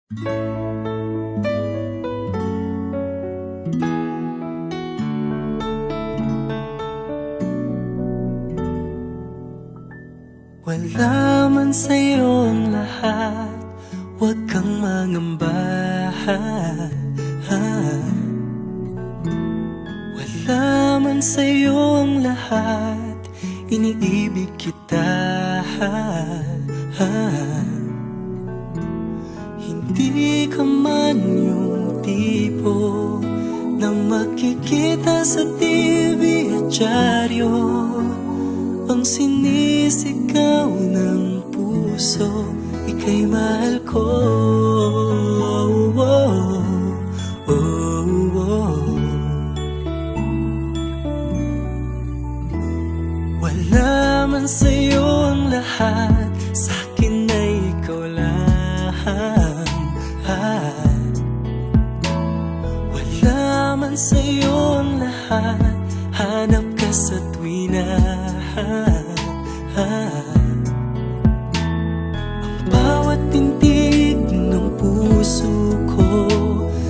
Wala man sa'yo ang lahat, huwag kang mangamba. Wala man sa'yo ang lahat, iniibig kita. Hindi ka man yung tipo na makikita sa TV at dyaryo, ang sinisigaw ng puso, ika'y mahal ko. Wala man sa'yo ang lahat, sa'kin ay ikaw lang. Wala man sa'yo ang lahat, hanap ka sa tuwina. Ang bawat tintig ng puso ko,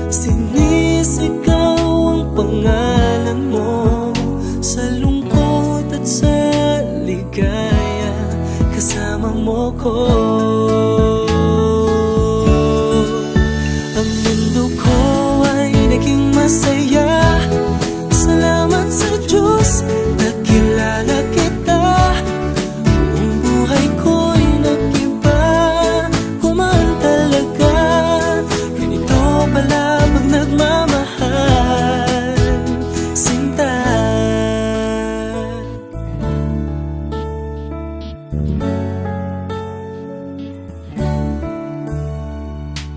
sinisigaw ang pangalan mo. Sa lungkot at sa ligaya, kasama mo ko. Ang mundo ko ay naging masaya, salamat sa Diyos, nakilala kita. Ang buhay ko'y nag-iba, kumaan talaga. Ganito pala pag nagmamahal, sinta.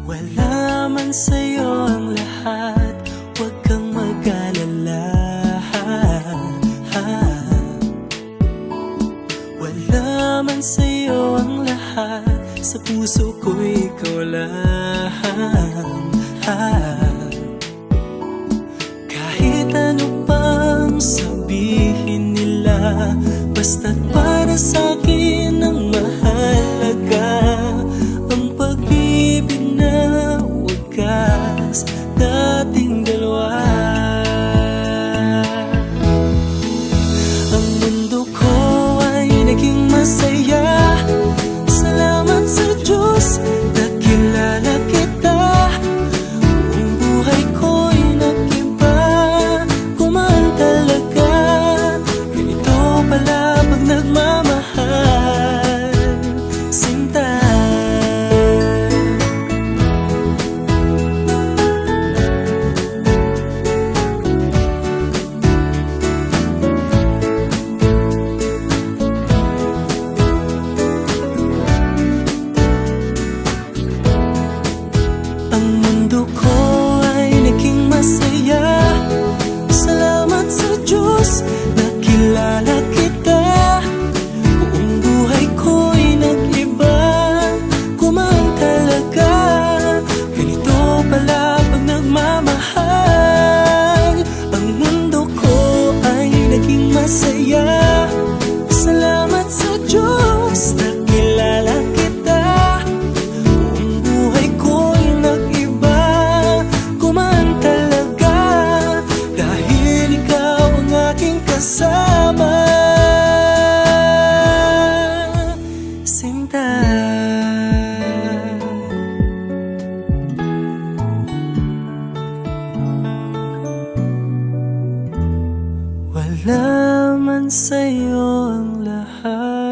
Wala man sa'yo ang lahat, huwag kang mag-alala. Wala man sa'yo ang lahat, sa puso ko ikaw lang. Kahit ano pang sabihin nila, basta't para sa'kin ang mahalaga, ang pag-ibig na wagas dating dalawa. Ang mundo ko ay naging masaya, salamat sa Diyos, nakilala kita. Ang buhay ko'y nag-iba, kumaan talaga. Ganito pala pag nagmamahal, sinta. Ang mundo ko ay naging masaya, salamat sa Diyos, nakilala kita. Buong buhay ko'y nag-iba, kumaan talaga. Ganito pala pag nagmamahal. Ang mundo ko ay naging masaya, salamat sa Diyos, nakilala kita. Buong buhay ko'y nag-iba, kumaan talaga. Dahil ikaw ang aking kasama, sinta. Wala man sa'yo ang lahat,